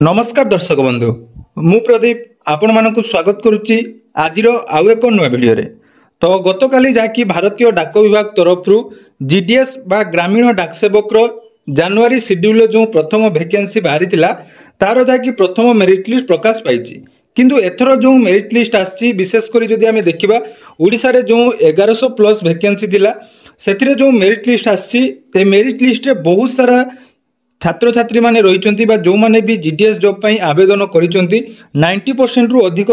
नमस्कार दर्शक बंधु मु प्रदीप आपण मानक स्वागत करुच्ची आज आउ एक नुआ भिडियो रे। तो गतकाली जहाँकि भारतीय डाक विभाग तरफ जीडीएस बा ग्रामीण डाक सेवक जनवरी शेड्यूल जो प्रथम वैकेंसी बाहरी तार जहाँकि प्रथम मेरिट लिस्ट प्रकाश पाई किंतु एथर जो मेरिट लिस्ट आसी विशेषकर जदि आम देखा ओडिशा रे जो 1100 प्लस वैकेंसी थिला से जो मेरिट लिस्ट आसी मेरिट लिस्ट रे बहुत सारा छात्र छात्री माने रही जो मैंने भी जीडीएस जॉब पर आवेदन कर 90% रु अधिक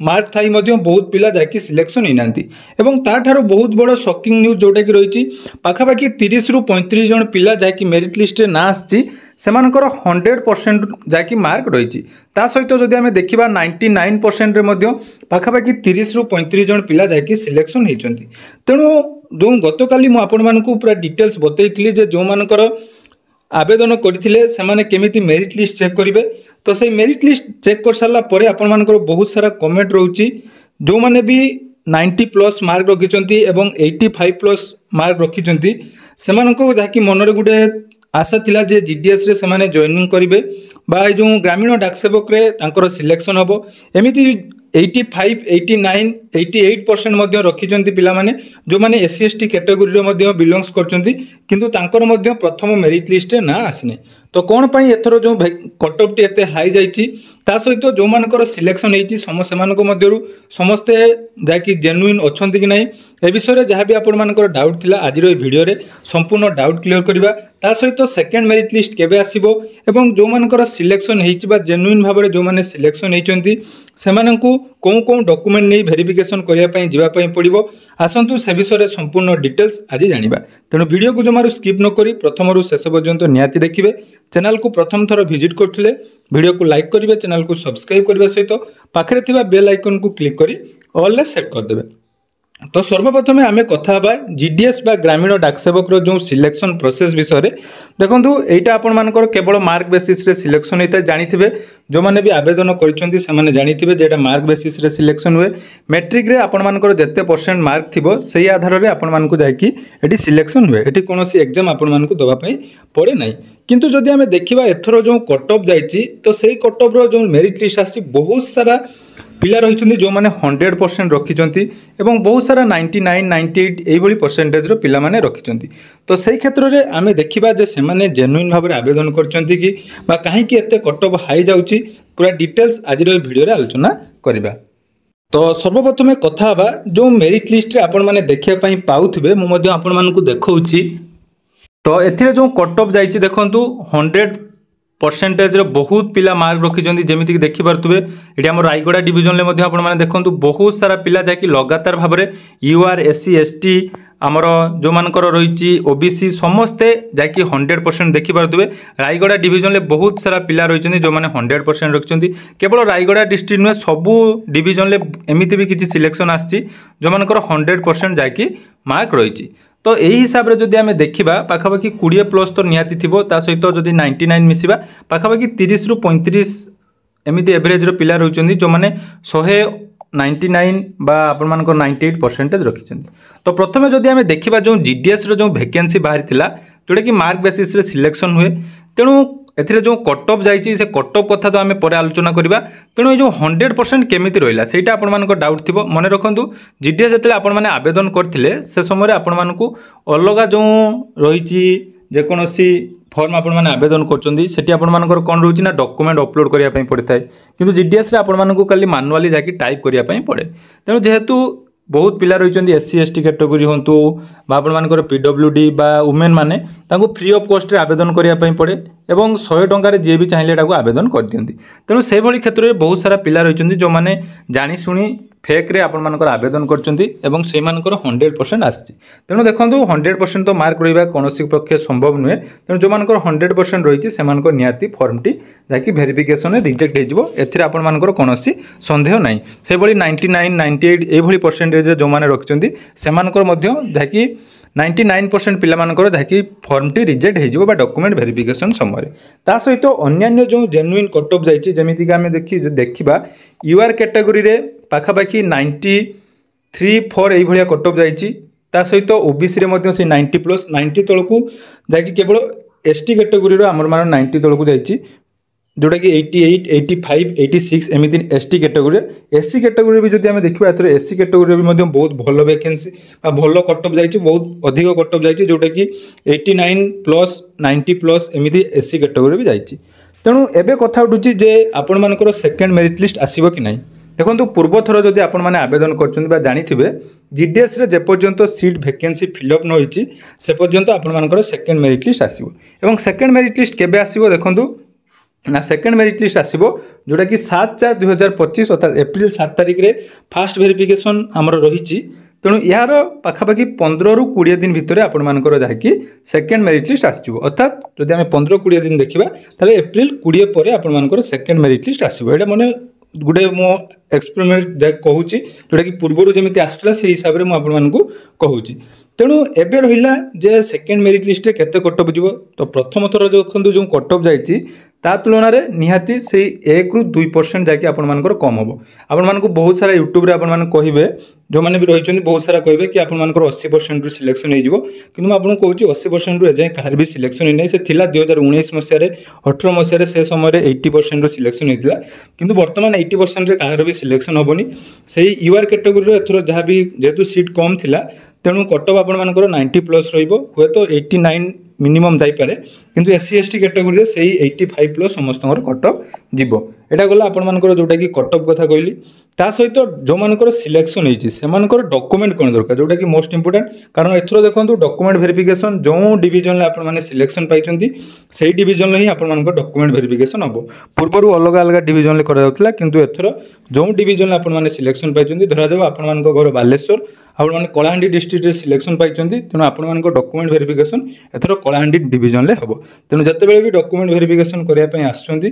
मार्क थी बहुत पिला जाकि सिलेक्शन होना ताठार बहुत बड़ शॉकिंग न्यूज जोटा कि रही पाखापाखि 30 रु 35 जन पिला जाकि मेरिट लिस्ट रे ना आसी सेमानकर 100% जाकि मार्क रही सहित जदि आम देखा 99% रे पाखापाखि 30 रु 35 जन पिला जाकि सिलेक्शन होती तेणु जो गतकाली मुझे पूरा डिटेल्स बतई जो मानकर आवेदन करथिले सेमाने केमिति मेरिट लिस्ट चेक करेंगे तो से मेरिट लिस्ट चेक कर सारा पर आपण मानकर बहुत सारा कमेंट रोची जो माने भी 90 प्लस मार्क रखिंट एवं 85 प्लस मार्क रखिंट से जहाँकि मनरे गोटे आशा थिला जे जीडीएस रे सेमाने जॉइनिंग करेंगे बा जो ग्रामीण डाक सेवक रे तांकर सिलेक्शन हम एमिति 85, 89, 88% मध्य रखिंट पिलामाने जो माने एससी एसटी कैटेगोरी रे बिलोंग्स करचंती किंतु तांकर मध्य प्रथम मेरिट लिस्ट रे ना आसने तो कौन पाई एथर जो कट ऑफ टी एते हाई जाइछि ता सहित जो मानकर सिलेक्शन होइछि सेमानक मध्यरु समस्ते जाकि जेन्युइन अछंती कि नाही ए विषय रे जहाँ भी आपण मानकर डाउट थिला आज रो वीडियो रे संपूर्ण डाउट क्लियर करबा ता सहित सेकंड मेरिट लिस्ट केबे आसीबो एवं जो मानकर सिलेक्शन होइछि बा जेन्युइन भाबरे जो माने सिलेक्शन होइछंती सेमानकु कौन कौन डॉक्यूमेंट नहीं वेरिफिकेशन करने जावाई पड़ो आसतु से विषय में संपूर्ण डिटेल्स आज जाना तेणु वीडियो को जमार स्किप न करी प्रथम रु शेष पर्यंत निहाती देखिए चैनल को प्रथम थर विजिट करते वीडियो को लाइक करेंगे चैनल को सब्सक्राइब करने सहित पाखे थिबा बेल आइकन को क्लिक करी ऑल सेट करदे। तो सर्वप्रथमे आम कथा जीडीएस बा ग्रामीण डाक सेवक जो सिलेक्शन प्रोसेस विषय में देखूँ यहाँ आपण केवल मार्क बेसिस रे सिलेक्शन होता है जानी जो मैंने भी आवेदन कर जानी मार्क बेसिस रे सिलेक्शन हुए मैट्रिक रे आपण मानकर जेते परसेंट मार्क थिबो सही आधार रे आपण मानकु जायकि एटी सिलेक्शन हुए एटी कोनोसी एग्जाम आपण मानकु दबा पई पड़े नाही किंतु जदि आमे देखिबा एथरो जो कट ऑफ जायछि तो सही कट ऑफ रो जो मेरिट लिस्ट आछि बहुत सारा पिला रही जो मैंने 100% रखिंट एवं बहुत सारा 99, 98 यही परसेंटेज पिला माने रखिंट तो सही क्षेत्र में आम देखा जे से जेन्युइन भाव में आवेदन करछंती कि बा कहीं एते कट ऑफ हाई जाउछि पूरा डिटेल्स आज वीडियो रे आलोचना करबा। तो सर्वप्रथम कथा बा जो मेरिट लिस्ट रे आपण माने देखिया पई पाउथिबे मु मध्ये आपण मानकु देखौछि तो एथिरे जो कट ऑफ जाइछि देखंतु 100% बहुत पिला मार्क रखिंट जमीक देखिपे ये आम रायगड़ा डिविजन में देखूँ बहुत सारा पिला जहाँकि लगातार भाव में यूआर एससी एसटी आमर जो मानकर रही ओबीसी समस्ते जहाँकि 100% देखिपे रायगड़ा डिविजन में बहुत सारा पिला रही जो मैंने 100% रखिंट केवल रायगड़ा डिस्ट्रिक्ट नुहे सबू डिविजन में एमती भी किसी सिलेक्शन आसी जो मानकर 100% जहाँकि मार्क रही तो यही हिसाब से जदि आम देखा पाखापाखि 20 प्लस तो निहाती थी सहित जदि 99 मिसवा पाखापाखि 30 रु 35 एमती एवरेज पिला रही जो मैंने 199 बा आपण मानक 98% रखिंट तो प्रथम जदि आम देखा जो जीडीएस जो वैकेंसी बाहरी जोटा कि मार्क बेसिस रे सिलेक्शन हुए तेणु एथिरे जो कट ऑफ जाइए से कट ऑफ कथा तो आम पर आलोचना करवा तेणु ये जो 100% केमिति रहिला सेटा आपण मानक डाउट थिबो मने रखंतु जीडीएस जतले आपण माने आवेदन करथिले से समय आपण मानकु अलगा जो रहिछि जेकोनोसी फॉर्म आपण माने आवेदन करचंदी सेठी आपण मानकर कोन रहउछि ना डॉक्यूमेंट अपलोड करिया पई पड़िथाय किंतु जीडीएस रे आपण मानकु खाली मैनुअली जाकी टाइप करिया पई पड़े तेणु जेहेतु बहुत पिला रही एससी एसटी कैटेगोरी हूँ आपण मानकर पीडब्ल्यूडी बा वुमेन माने तांको फ्री ऑफ कॉस्ट रे आवेदन करिया पई पड़े एवं 100 टंका जे भी चाहिए आवेदन कर दियंती तेणु से भली क्षेत्र में बहुत सारा पिला रही जो मैंने जानी शुणी फेक रे आपण मानकर आवेदन करचंती एवं से मानकर 100% आछि तेणु देखंतु 100% तो मार्क रहिबा कोनोसी पक्षे संभव नुहे तेणु जो मानकर 100% रही से मानकर निहाती फॉर्मटी जाकि वेरिफिकेशन रिजेक्ट हो एथिरे आपण मानकर कोनोसी संदेह नाही से भली 99, 98 ए भली परसेंटेज जो माने रखिचंती से मानकर मध्य जाकि 99% पिला मानकर जाकि फॉर्मटी रिजेक्ट हो डॉक्यूमेंट वेरिफिकेशन समय ता सहित अन्य जो जेन्युइन कट ऑफ जाइए जमीक आम देखा यूआर कैटेगोरी रे पाखापाखि 93 यही कट ऑफ जाइए सहित ओबीसी रे से 90 प्लस 90 तलू जहाँकि केवल एसटी कैटेगोरी आमर मान 90 तलू जाइए जोटा कि 88, 85, 86 एमती एसटी कैटेगोरी। एससी कैटेगोरी भी जब आम देखा एथर एससी कैटेगोरी भी बहुत भल वैकेंसी भल कटअप जाइए, बहुत अधिक कटअप जाइए, जोटा कि 89 प्लस 90 प्लस एमती एससी कैटेगोरी भी जाइए। तेणु एबे कथा उठुची जे आपण मानकर सेकेंड मेरिट लिस्ट आसीबो कि नहीं। देखो पूर्व थर जदि आपण माने आवेदन करछन्ती जानिथिबे जीडीएस रे जे पर्यंत सीट वैकेंसी फिलअप न होईची से पर्यंत आपण मानकर सेकेंड मेरिट लिस्ट आसीबो। एवं सेकेंड मेरिट लिस्ट केबे आसीबो देखंतु ना, सेकेंड मेरिट लिस्ट आसीबो जोटा कि 7/4/2025 अर्थात एप्रिल 7 तारिख रे फास्ट वेरिफिकेशन आमर रही। तेणु यार पाखापाखि 15 ରୁ 20 दिन भितर आपण मानकर जहाँकि सेकेंड मेरिट लिस्ट आसीबो। अर्थात जदि आम 15-20 दिन देखा ताले एप्रिल 20 पर आपण मानकर सेकेंड मेरिट लिस्ट आसीबो। एटा माने गोटे मो एक्सपेरिमेंट जै कहूँ जोटा कि पूर्वर जमी आसूला से हिसाब से मुझे कहूँ। तेणु एबे रहिला जे सेकेंड मेरिट लिस्ट केते कटअप जीवो। तो प्रथम थर देखो जो कटअप जाइए ता तुलन में निहाती से 1 ରୁ 2% जाकि आपण मानकर कम हम। आपण मानक बहुत सारा यूट्यूब आप कहे जो मैंने भी रही बहुत सारा कहे कि आपण मानकर 80% सिलेक्शन हो, कि मुझे कहूँ 80% एजाएं कहार भी सिलेक्शन नहीं। से 2019 मसीह 18 मसीह से समय 80% सिलेक्शन होता, कि बर्तमान 80% कहार भी सिलेक्शन हेनी। से यूआर कैटेगोरी एथर जहाँ भी जेहेतु सीट कम थिला तेणु कटअप आपण मानकर 90 प्लस हे तो 89 मिनिमम जापे, किंतु एससी एसटी कैटेगोरी से 85 प्लस समस्त कटअप जीव। एटा गला आपण मानकर जोटा कि कटअप कथा कहली। ता सहित जो मानकर सिलेक्शन होती से डॉक्यूमेंट कौन दरकार जोटा कि मोस्ट इंपोर्टेंट। कारण एथर देखो डॉक्यूमेंट वेरिफिकेशन जो डिवीजन आप सिलेक्शन पाई से डिवीजन ही आप डॉक्यूमेंट वेरिफिकेशन हम। पूर्वर अलग अलग डिवीजन कराला, किंतु एथर जो डिवीजन आप सिलेक्शन पाई धरा जाओ आपण घर बालेश्वर आपने कलाहांडी डिस्ट्रिक्ट सिलेक्शन पाई, तेणु आपण डॉक्यूमेंट वेरिफिकेशन एथर कलाहांडी डिवीजन हम। तेणु जितेबाला भी डॉक्यूमेंट वेरिफिकेशन करने आसुँच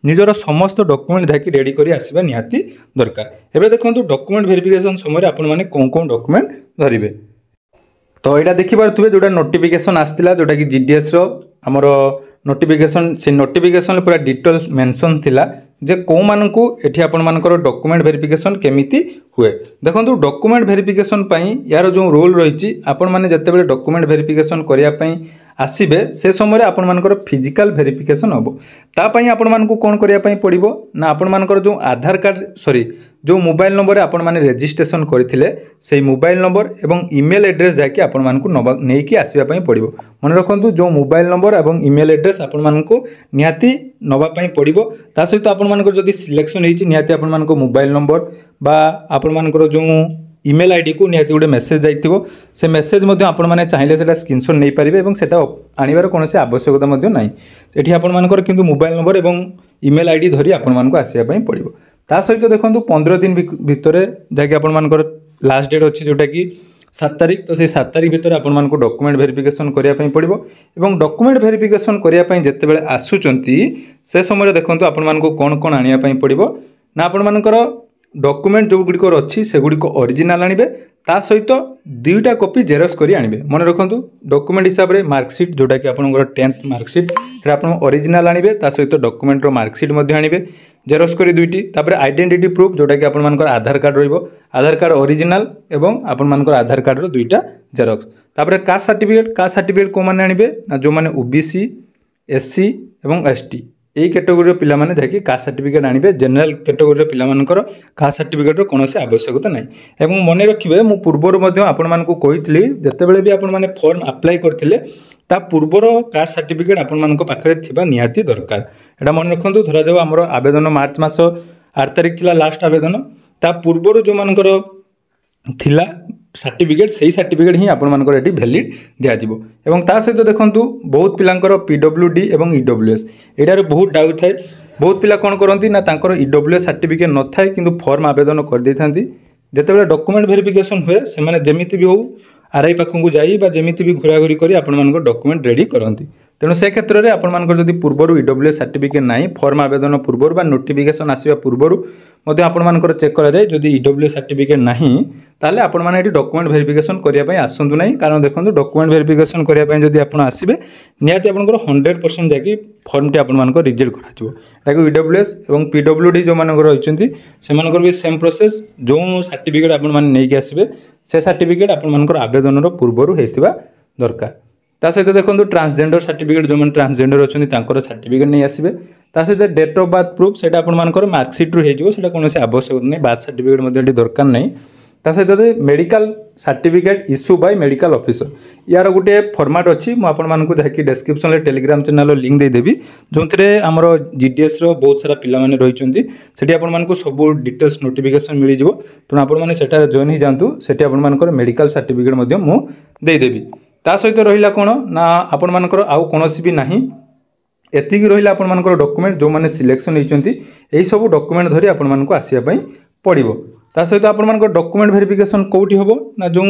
निजर समस्त डॉक्यूमेंट जहाँकि रेडी कर आसवा निहाती दरकार। एबे देखो डॉक्यूमेंट वेरिफिकेशन समय आपण मैंने कौन कौन डॉक्यूमेंट धरिबे। तो यहाँ देखिपे जोटा नोटिफिकेशन आसला जोटा कि जीडीएस आमर नोटिफिकेशन से नोटिफिकेशन पूरा डिटेल्स मेंशन थिला जे को मानकु एठी आपण मानकर डॉक्यूमेंट वेरिफिकेशन केमिति हुए। देखो डॉक्यूमेंट वेरिफिकेशन पई यार जो रोल रही आपण माने जत्ते डॉक्यूमेंट वेरिफिकेशन करिया पई आसबे से समय आपण मानकर फिजिकल वेरिफिकेशन हम। तापाई आपण मानकु कोन करिया पई पड़िबो ना आपण मानकर जो आधार कार्ड सॉरी जो मोबाइल नंबर आपण माने रजिस्ट्रेशन करथिले से मोबाइल नंबर एवं ईमेल एड्रेस जाकि आपण मानकु नै कि आसीबा पई पड़िबो। मन रखंतु जो मोबाइल नंबर एवं ईमेल एड्रेस आपण मानकु निहाती नबा पई पड़िबो। ता सहित आपण मानकर जदि सिलेक्शन हेछि निहाती आपण मानकु मोबाइल नंबर बा आपण मानकर जो ईमेल आईडी को निहाती गोटे मेसेज जाइथिबो। से मेसेज मध्य आपण माने चाहिए सेटा स्क्रीनशॉट नै पारिबे एवं सेटा आनिबार कोनोसी आवश्यकता मध्य नाही। एठी आपण मानकर किंतु मोबाइल नंबर एवं ईमेल आईडी धरी आपण मानकु आसीबा पई पड़िबो। ता सहित देखंतु 15 दिन भितर जाकि आपण मानकर लास्ट डेट अछि जोटा कि 7 तारिख। तो से 7 तारिख भितर आपण मानकु डॉक्यूमेंट वेरिफिकेशन करिया पई पड़िबो एवं डॉक्यूमेंट वेरिफिकेशन करिया पई जत्ते बेले आसुचंती से समय देखंतु आपण मानकु कोन कोन आनिया पई पड़िबो ना आपण मानकर डॉक्यूमेंट जो गुड़िक अच्छी से गुड़िक ओरिजिनल आनिबे ता सहित 2टा कॉपी जेरक्स करी आनिबे। मन रखंतु डॉक्यूमेंट हिसाब रे मार्कशीट जोटा कि आपनकर 10th मार्कशीट आपण ओरिजिनल आनिबे ता सहित डॉक्यूमेंट रो मार्कशीट मध्ये आनिबे जेरक्स करी 2टी। तापर आइडेंटिटी प्रूफ जोटा कि आपनकर आधार कार्ड रहइबो आधार कार्ड ओरिजिनल एवं आपनकर आधार कार्ड रो 2टा जेरक्स। तापर कास्ट सर्टिफिकेट को माने आनिबे ना जो माने ओबीसी एससी एवं एसटी यही कैटेगोरी पिला माने जाकि कास्ट सर्टिफिकेट आनिबे। जनरल कैटेगोरी पिला मानकर कास्ट सर्टिफिकेट रो कोनोसी आवश्यकता नाही। एवं मन रखिबे मु पूर्वर मध्ये आपण मानकु कहितली जतेबेले भी आपण माने फॉर्म अप्लाई करथिले ता पूर्वर कास्ट सर्टिफिकेट आपण मानको पाखरे थिबा निहाती दरकार। एटा मन रखंतु धरा जाऊ हमर आवेदन मार्च मास 8 तारिख थिला लास्ट आवेदन ता पूर्वर जो मानकर थिला सर्टिफिकेट से सर्टिफिकेट ही आपण मानकर एटी वैलिड दिया जिवो। एवं ता सहित देखंतु बहुत पिलांकर पीडब्ल्यूडी एवं ईडब्ल्यूएस एटार बहुत डाउट थाए। बहुत पिला कोन करंती ना तांकर ईडब्ल्यूएस सर्टिफिकेट न थाए किंतु फॉर्म आवेदन कर दैथांती। जेतेबेले डॉक्यूमेंट वेरिफिकेशन हुए से माने जेमिति भी हो आरआई पाखंगु जाई बा जेमिति भी घुरा घुरी करी आपण मानकर डॉक्यूमेंट रेडी करंती। तेणु से क्षेत्र में आपण मानकर जदि पूर्वर ईडब्ल्यूएस सर्टिफिकेट नाही फॉर्म आवेदन पूर्वर बा नोटिफिकेशन आसीबा पूर्वर मध्य आपण मानकर चेक करा जाय। जदि ईडब्ल्यूएस सर्टिफिकेट नाही ताले आपण माने एटी डॉक्यूमेंट वेरिफिकेशन करिया पई आसंतु नाही। कारण देखंतु डॉक्यूमेंट वेरिफिकेशन करिया पई जदि आपण आसीबे निहाती आपनकर 100% जाकी फॉर्म टी आपण मानकर रिजेक्ट करा जिवो। ताको ईडब्ल्यूएस एवं पीडब्ल्यूडी जो मानकर रहिचंती से मानकर भी सेम प्रोसेस जो सर्टिफिकेट आपण माने नै के आसीबे से सर्टिफिकेट आपण मानकर आवेदन रो पूर्वर हेतिबा दरकार। ता सहित देखो ट्रांसजेंडर सर्टिफिकेट जो ट्रांसजेंडर अच्छा सर्टिफिकेट नहीं आसबे ता सहित डेट ऑफ बर्थ प्रूफ से आपंकर मार्कसीट हो कौन आवश्यक नहीं बर्थ सर्टिफिकेट दरकार नहीं ता सहित medical certificate issue bye medical officer यार गोटे फॉर्मेट अच्छी मुझे जहाँकि डिस्क्रिप्शन में टेलीग्राम चैनल लिंक देदेवी जो आमर जीडीएस बहुत सारा पिला रही आपको सब डिटेल्स नोटिफिकेशन मिल जाव तेणु आपने जॉइन हो जातु से आपर मेडिकल सर्टिफिकेट मुदेदेवी ता सहित रहा कौन ना आपर आउ कौन भी ना एतिक रहा आपर डॉक्यूमेंट जो मैंने सिलेक्शन होती यही सब डॉक्यूमेंट धरी आपको आसवाई पड़ो ता सहित आपर डॉक्यूमेंट वेरिफिकेशन कौटी हम ना जो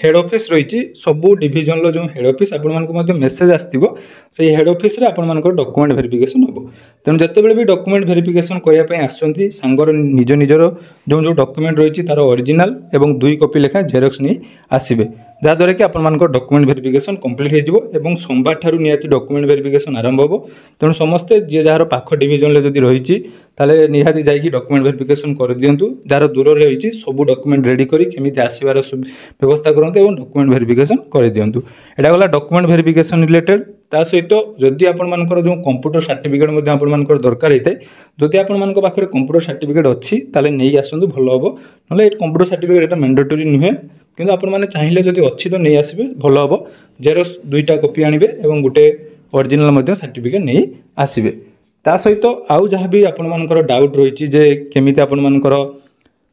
हेड ऑफिस रही सबू डिविजन जो हेड ऑफिस आपको मेसेज आसो से हेड ऑफिस रे आपर डॉक्यूमेंट वेरिफिकेशन हम तेणु जिते भी डॉक्यूमेंट वेरिफिकेशन करने आसुँच सांगर निज निजर जो जो डॉक्यूमेंट रही तार ओरिजिनल एवं 2 कॉपी लेखा जेरक्स नहीं आसबे जहाँद्वारा कि आपर डॉक्यूमेंट वेरिफिकेशन कंप्लीट हो सोमवार ठारू निहाती डॉक्यूमेंट वेरिफिकेशन आरंभ हो तेणु समस्ते जी जार पाख डिविजन जदि रही ताले निहाती जाइए डॉक्यूमेंट वेरिफिकेशन कर दिंतु जार दूर रही सब डॉक्यूमेंट रेडी करी केमिति आसबार व्यवस्था करते और डॉक्यूमेंट वेरिफिकेशन कर दिंतु एटा गला डॉक्यूमेंट वेरिफिकेशन रिलेटेड ता सहित जदि आपर जो कंप्यूटर सर्टिफिकेट आपर दरकार होता है जदि आपण पाखे कंप्यूटर सर्टिफिकेट अच्छी ताले नहीं आसतु भल हम ना कंप्यूटर सर्टिफिकेट एटा मैंडेटरी नुहे किंतु आपण चाहिए जदि अच्छी तो नहीं आसबे भल हम जेरक्स 2टा कॉपी आनिबे एवं गोटे ओरिजिनल सर्टिफिकेट नहीं आसबे ता सहित आउ जहाँ भी आपर डाउट रही जे केमिति आपर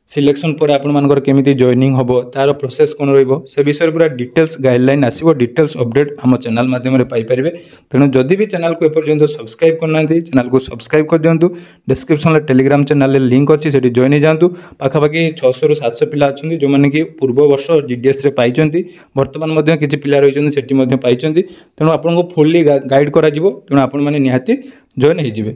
सिलेक्शन पर आपर केमिति जॉइनिंग हम तार प्रोसेस कौन रे विषय पूरा डिटेल्स गाइडलाइन आसो डिटेल्स अपडेट आम चैनल माध्यम पाइपर तेणु जदि भी चैनल को एपर्यंत सब्सक्राइब करना चैनल को सब्सक्राइब कर दिंतु डिस्क्रिप्शन में टेलीग्राम चैनल लिंक अच्छी से जॉइन हो जातु पाखापाखि 600 ରୁ 700 पिला अच्छा जो मैंने कि पूर्व वर्ष जीडीएस पाई बर्तमान किसी पिला रही से पाई तेणु आपको फुल्ली गाइड करा तेणु आपण मैंने निहाती जॉइन हो।